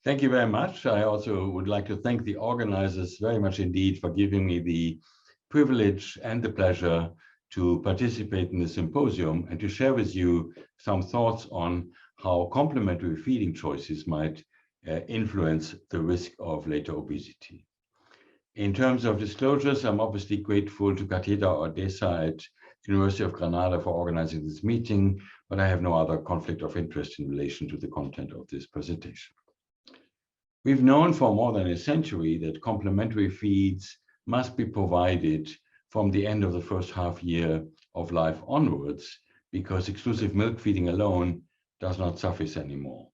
Thank you very much. I also would like to thank the organizers very much indeed for giving me the privilege and the pleasure to participate in the symposium and to share with you some thoughts on how complementary feeding choices might influence the risk of later obesity. In terms of disclosures, I'm obviously grateful to Cátedra Ordesa at University of Granada for organizing this meeting, but I have no other conflict of interest in relation to the content of this presentation. We've known for more than a century that complementary feeds must be provided from the end of the first half year of life onwards, because exclusive milk feeding alone does not suffice anymore.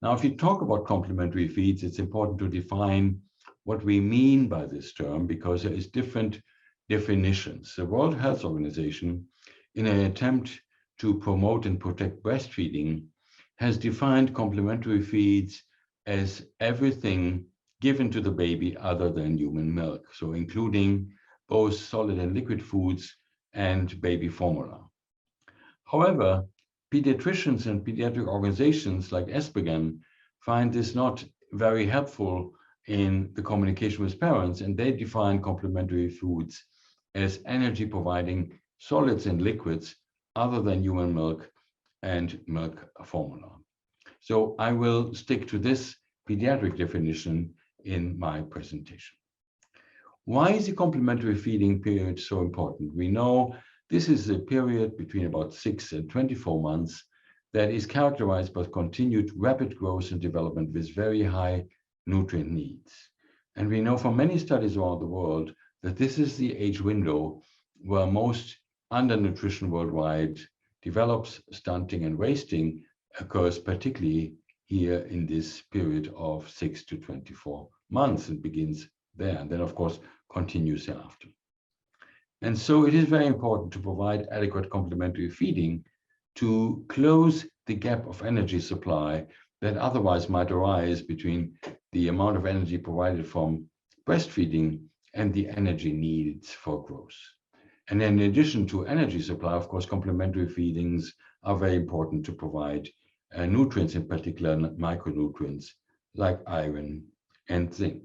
Now, if you talk about complementary feeds, it's important to define what we mean by this term, because there is different definitions. The World Health Organization, in an attempt to promote and protect breastfeeding, has defined complementary feeds as everything given to the baby other than human milk, so including both solid and liquid foods and baby formula. However, pediatricians and pediatric organizations like ESPGHAN find this not very helpful in the communication with parents, and they define complementary foods as energy providing solids and liquids other than human milk and milk formula. So I will stick to this pediatric definition in my presentation. Why is the complementary feeding period so important? We know this is a period between about 6 and 24 months that is characterized by continued rapid growth and development with very high nutrient needs. And we know from many studies around the world that this is the age window where most undernutrition worldwide develops, stunting and wasting occurs, particularly here in this period of 6 to 24 months. It begins there and then, of course, continues thereafter. And so it is very important to provide adequate complementary feeding to close the gap of energy supply that otherwise might arise between the amount of energy provided from breastfeeding and the energy needs for growth. And in addition to energy supply, of course, complementary feedings are very important to provide nutrients, in particular micronutrients like iron and zinc.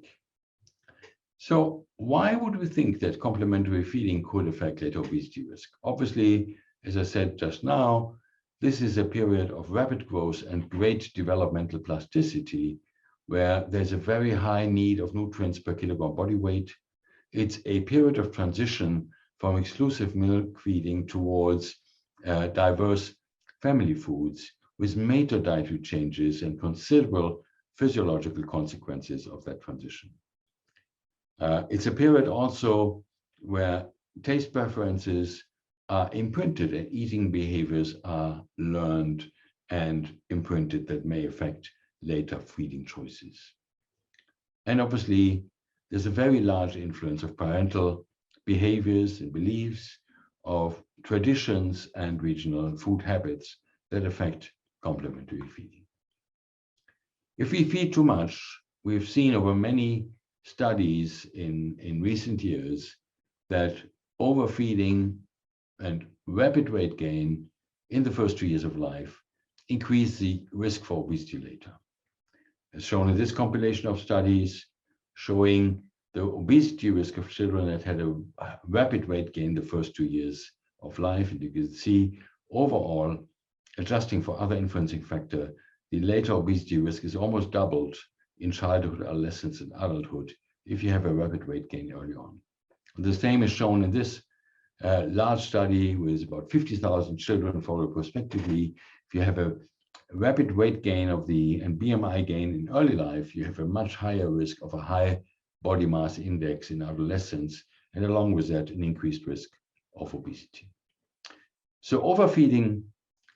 So why would we think that complementary feeding could affect later obesity risk? Obviously, as I said just now, this is a period of rapid growth and great developmental plasticity, where there's a very high need of nutrients per kilogram body weight. It's a period of transition from exclusive milk feeding towards diverse family foods, with major dietary changes and considerable physiological consequences of that transition. It's a period also where taste preferences are imprinted and eating behaviors are learned and imprinted that may affect later feeding choices. And obviously, there's a very large influence of parental behaviors and beliefs, of traditions and regional food habits that affect complementary feeding. If we feed too much, we've seen over many studies in recent years that overfeeding and rapid weight gain in the first 2 years of life increase the risk for obesity later. As shown in this compilation of studies showing the obesity risk of children that had a rapid weight gain the first 2 years of life, and you can see overall, adjusting for other influencing factor, the later obesity risk is almost doubled in childhood, adolescence, and adulthood if you have a rapid weight gain early on. The same is shown in this large study with about 50,000 children followed prospectively. If you have a rapid weight gain and BMI gain in early life, you have a much higher risk of a high body mass index in adolescence, and along with that, an increased risk of obesity. So overfeeding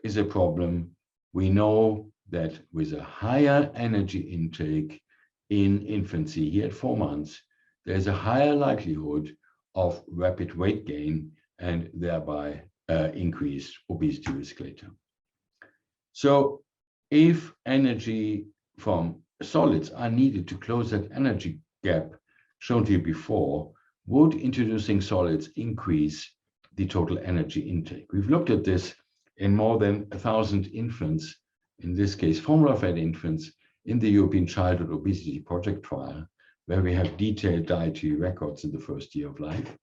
is a problem. We know that with a higher energy intake in infancy, here at 4 months, there's a higher likelihood of rapid weight gain and thereby increased obesity risk later. So if energy from solids are needed to close that energy gap shown to you before, would introducing solids increase the total energy intake? We've looked at this in more than 1,000 infants, in this case formula-fed infants, in the European Childhood Obesity Project trial, where we have detailed dietary records in the first year of life.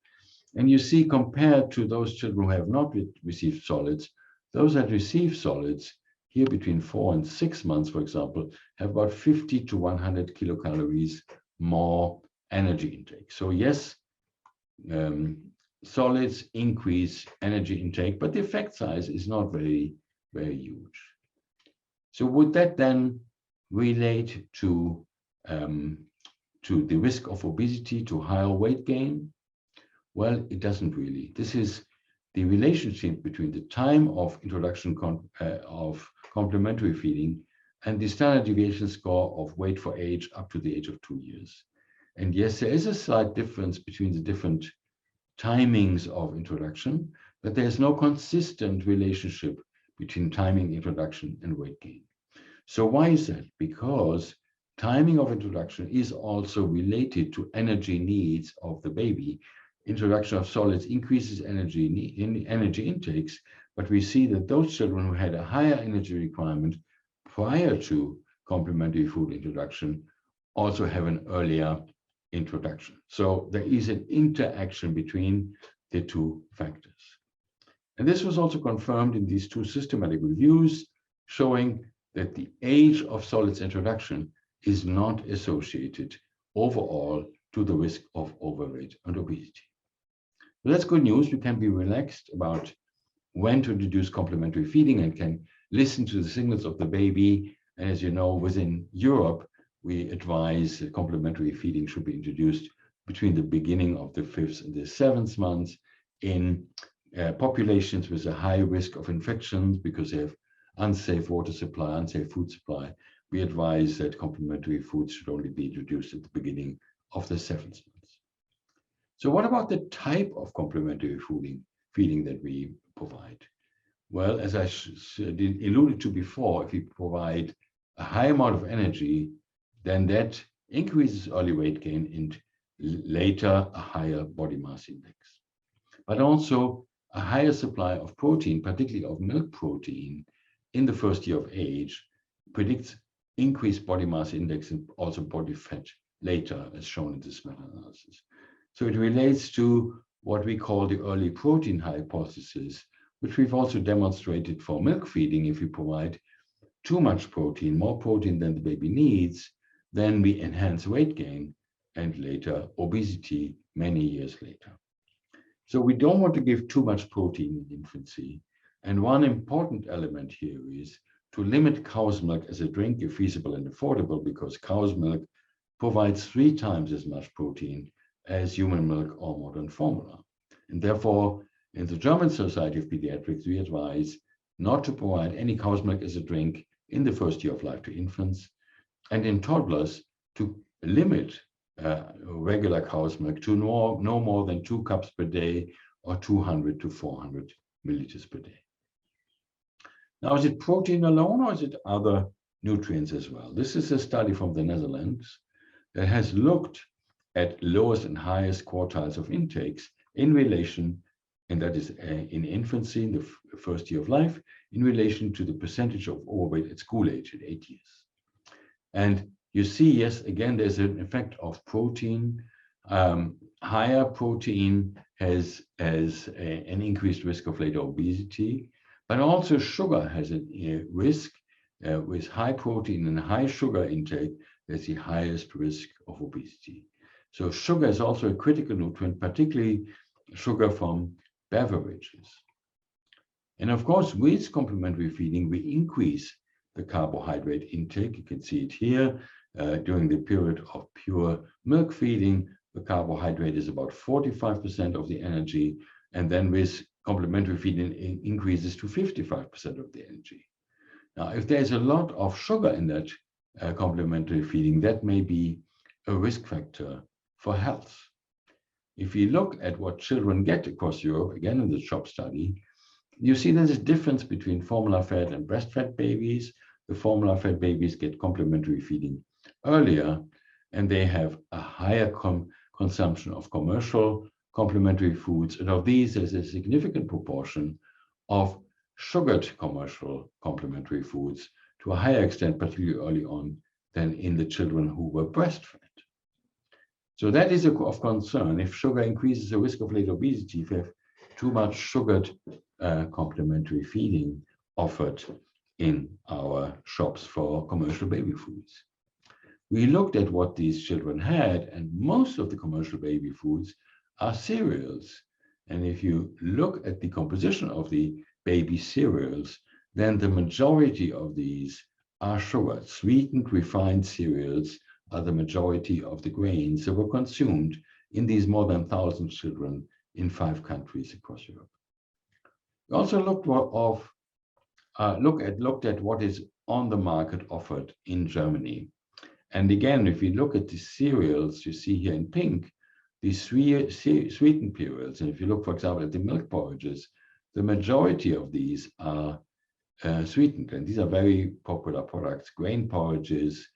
And you see, compared to those children who have not received solids, those that receive solids, here between 4 and 6 months, for example, have about 50 to 100 kilocalories more energy intake. So yes, solids increase energy intake, but the effect size is not very, very huge. So would that then relate to the risk of obesity, to higher weight gain? Well, it doesn't really. This is the relationship between the time of introduction of complementary feeding and the standard deviation score of weight for age up to the age of 2 years. And yes, there is a slight difference between the different timings of introduction, but there's no consistent relationship between timing introduction and weight gain. So why is that? Because timing of introduction is also related to energy needs of the baby. Introduction of solids increases energy intakes, but we see that those children who had a higher energy requirement prior to complementary food introduction also have an earlier introduction. So there is an interaction between the two factors. And this was also confirmed in these two systematic reviews, showing that the age of solids introduction is not associated overall to the risk of overweight and obesity. So that's good news. We can be relaxed about when to introduce complementary feeding and can listen to the signals of the baby. And as you know, within Europe, we advise that complementary feeding should be introduced between the beginning of the 5th and the 7th month in populations with a high risk of infections because they have unsafe water supply, unsafe food supply. We advise that complementary foods should only be introduced at the beginning of the 7th month. So what about the type of complementary feeding that we provide? Well, as I alluded to before, if we provide a high amount of energy, then that increases early weight gain and later a higher body mass index. But also a higher supply of protein, particularly of milk protein, in the first year of age predicts increased body mass index and also body fat later, as shown in this meta-analysis. So it relates to what we call the early protein hypothesis, which we've also demonstrated for milk feeding. If we provide too much protein, more protein than the baby needs, then we enhance weight gain and later obesity many years later. So we don't want to give too much protein in infancy. And one important element here is to limit cow's milk as a drink if feasible and affordable, because cow's milk provides 3 times as much protein as human milk or modern formula. And therefore, in the German Society of Pediatrics, we advise not to provide any cow's milk as a drink in the first year of life to infants, and in toddlers to limit regular cow's milk to no more than 2 cups per day or 200 to 400 milliliters per day. Now, is it protein alone or is it other nutrients as well? This is a study from the Netherlands that has looked at lowest and highest quartiles of intakes in relation, and that is in infancy, in the first year of life, in relation to the percentage of overweight at school age at 8 years. And you see, yes, again, there's an effect of protein. Higher protein has an increased risk of later obesity, but also sugar has a risk. With high protein and high sugar intake, there's the highest risk of obesity. So sugar is also a critical nutrient, particularly sugar from beverages. And of course, with complementary feeding, we increase the carbohydrate intake. You can see it here. During the period of pure milk feeding, the carbohydrate is about 45% of the energy. And then with complementary feeding, it increases to 55% of the energy. Now, if there's a lot of sugar in that complementary feeding, that may be a risk factor for health. If you look at what children get across Europe, again in the CHOP study, you see there's a difference between formula-fed and breastfed babies. The formula-fed babies get complementary feeding earlier, and they have a higher consumption of commercial complementary foods. And of these, there's a significant proportion of sugared commercial complementary foods to a higher extent, particularly early on, than in the children who were breastfed. So that is of concern. If sugar increases the risk of late obesity, if you have too much sugared complementary feeding offered in our shops for commercial baby foods. We looked at what these children had, and most of the commercial baby foods are cereals. And if you look at the composition of the baby cereals, then the majority of these are sugar. Sweetened, refined cereals are the majority of the grains that were consumed in these more than 1,000 children in 5 countries across Europe. We also looked at what is on the market offered in Germany. And again, if we look at the cereals, you see here in pink, these sweetened cereals. And if you look, for example, at the milk porridges, the majority of these are sweetened. And these are very popular products. Grain porridges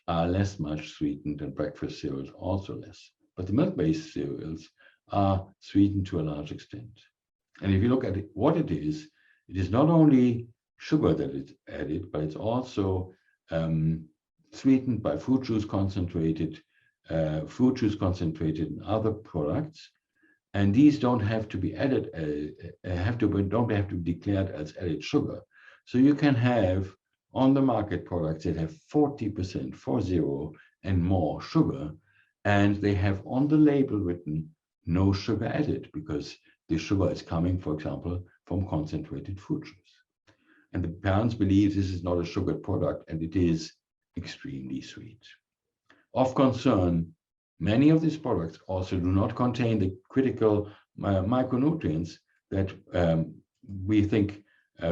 are less much sweetened, and breakfast cereals also less. But the milk-based cereals are sweetened to a large extent. And if you look at what it is not only sugar that is added, but it's also sweetened by fruit juice concentrated and other products. And these don't have to be added, don't have to be declared as added sugar. So you can have on the market products that have 40%, 40, and more sugar, and they have on the label written no sugar added, because the sugar is coming, for example, from concentrated fruit juice. And the parents believe this is not a sugared product, and it is extremely sweet. Of concern, many of these products also do not contain the critical micronutrients that we think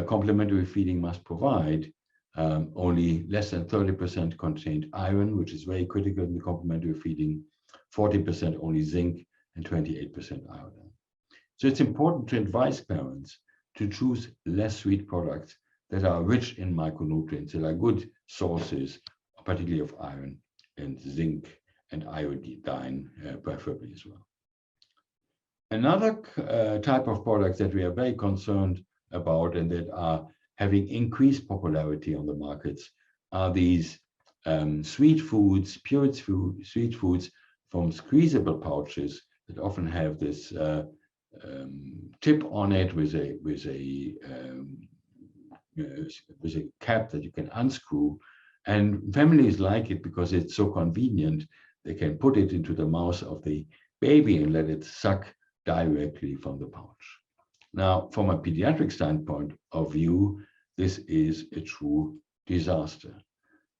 complementary feeding must provide. Only less than 30% contained iron, which is very critical in the complementary feeding, 40% only zinc, and 28% iodine. So it's important to advise parents to choose less sweet products that are rich in micronutrients, that are good sources, particularly of iron and zinc and iodine, preferably as well. Another type of products that we are very concerned about and that are having increased popularity on the markets are these sweet foods, purity sweet foods from squeezable pouches that often have this tip on it with a cap that you can unscrew. And families like it because it's so convenient. They can put it into the mouth of the baby and let it suck directly from the pouch. Now, from a pediatric standpoint of view, this is a true disaster.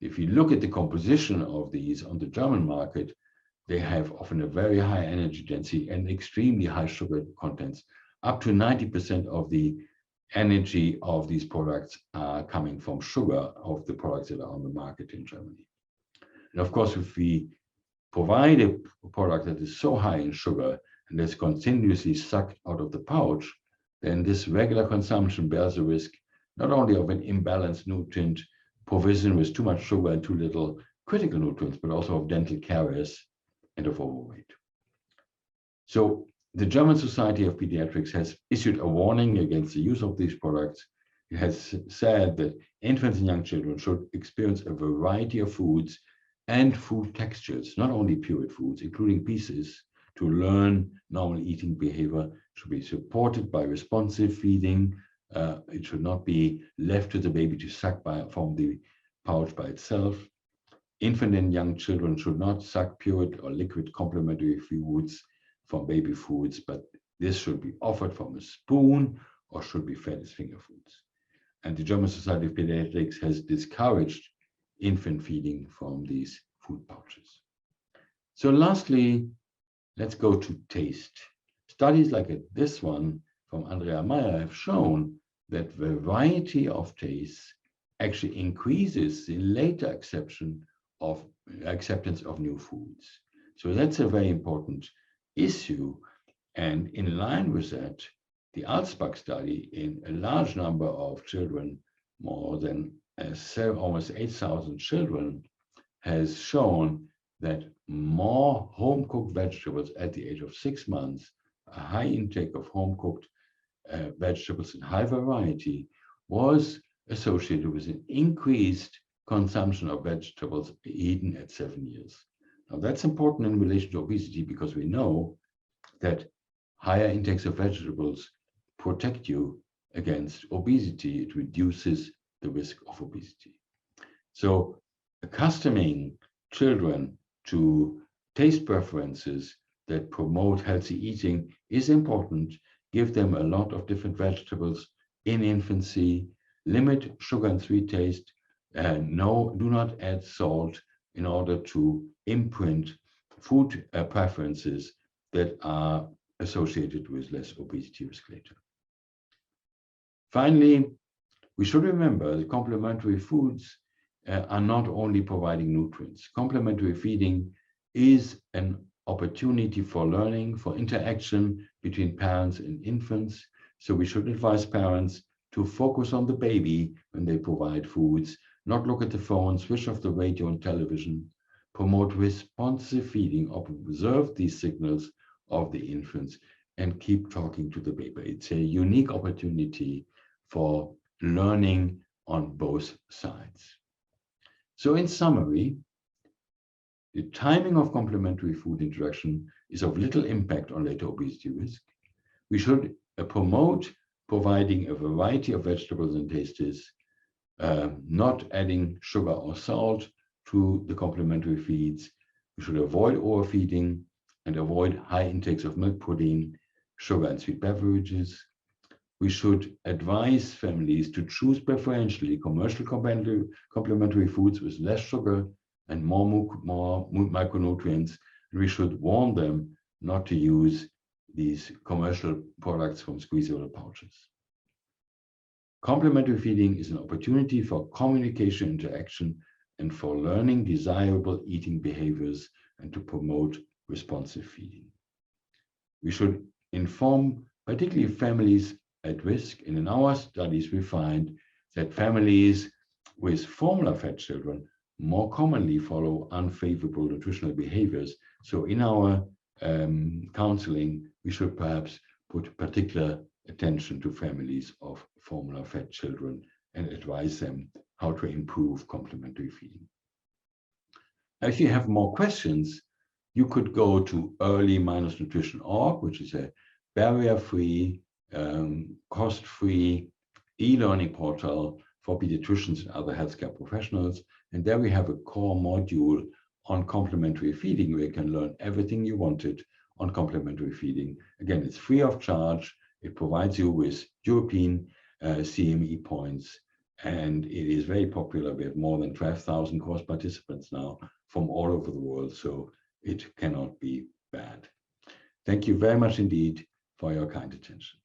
If you look at the composition of these on the German market, they have often a very high energy density and extremely high sugar contents. Up to 90% of the energy of these products are coming from sugar of the products that are on the market in Germany. And of course, if we provide a product that is so high in sugar and that's continuously sucked out of the pouch, then this regular consumption bears the risk not only of an imbalanced nutrient provision with too much sugar and too little critical nutrients, but also of dental caries and of overweight. So the German Society of Pediatrics has issued a warning against the use of these products. It has said that infants and young children should experience a variety of foods and food textures, not only pureed foods, including pieces, to learn normal eating behavior, should be supported by responsive feeding. It should not be left to the baby to suck from the pouch by itself. Infant and young children should not suck pureed or liquid complementary foods from baby foods, but this should be offered from a spoon or should be fed as finger foods. And the German Society of Pediatrics has discouraged infant feeding from these food pouches. So lastly, let's go to taste. Studies like this one from Andrea Meyer have shown that variety of tastes actually increases the later acceptance of new foods. So that's a very important issue. And in line with that, the Alsbach study in a large number of children, more than almost 8,000 children, has shown that more home-cooked vegetables at the age of 6 months, a high intake of home-cooked vegetables in high variety, was associated with an increased consumption of vegetables eaten at 7 years. Now that's important in relation to obesity because we know that higher intakes of vegetables protect you against obesity. It reduces the risk of obesity. So accustoming children to taste preferences that promote healthy eating is important. Give them a lot of different vegetables in infancy, limit sugar and sweet taste, do not add salt in order to imprint food preferences that are associated with less obesity risk later. Finally, we should remember that complementary foods are not only providing nutrients. Complementary feeding is an opportunity for learning, for interaction between parents and infants. So we should advise parents to focus on the baby when they provide foods, not look at the phone, switch off the radio and television, promote responsive feeding, observe these signals of the infants, and keep talking to the baby. It's a unique opportunity for learning on both sides. So in summary, the timing of complementary food introduction is of little impact on later obesity risk. We should promote providing a variety of vegetables and tastes, not adding sugar or salt to the complementary feeds. We should avoid overfeeding and avoid high intakes of milk, protein, sugar, and sweet beverages. We should advise families to choose preferentially commercial complementary foods with less sugar and more micronutrients. We should warn them not to use these commercial products from squeezable pouches. Complementary feeding is an opportunity for communication, interaction, and for learning desirable eating behaviors and to promote responsive feeding. We should inform particularly families at risk, and in our studies we find that families with formula-fed children more commonly follow unfavorable nutritional behaviors. So in our counseling, we should perhaps put particular attention to families of formula-fed children and advise them how to improve complementary feeding. If you have more questions, you could go to early-nutrition.org, which is a barrier-free, cost-free e-learning portal for pediatricians and other healthcare professionals. And there we have a core module on complementary feeding where you can learn everything you wanted on complementary feeding. Again, it's free of charge. It provides you with European CME points, and it is very popular. We have more than 12,000 course participants now from all over the world, so it cannot be bad. Thank you very much indeed for your kind attention.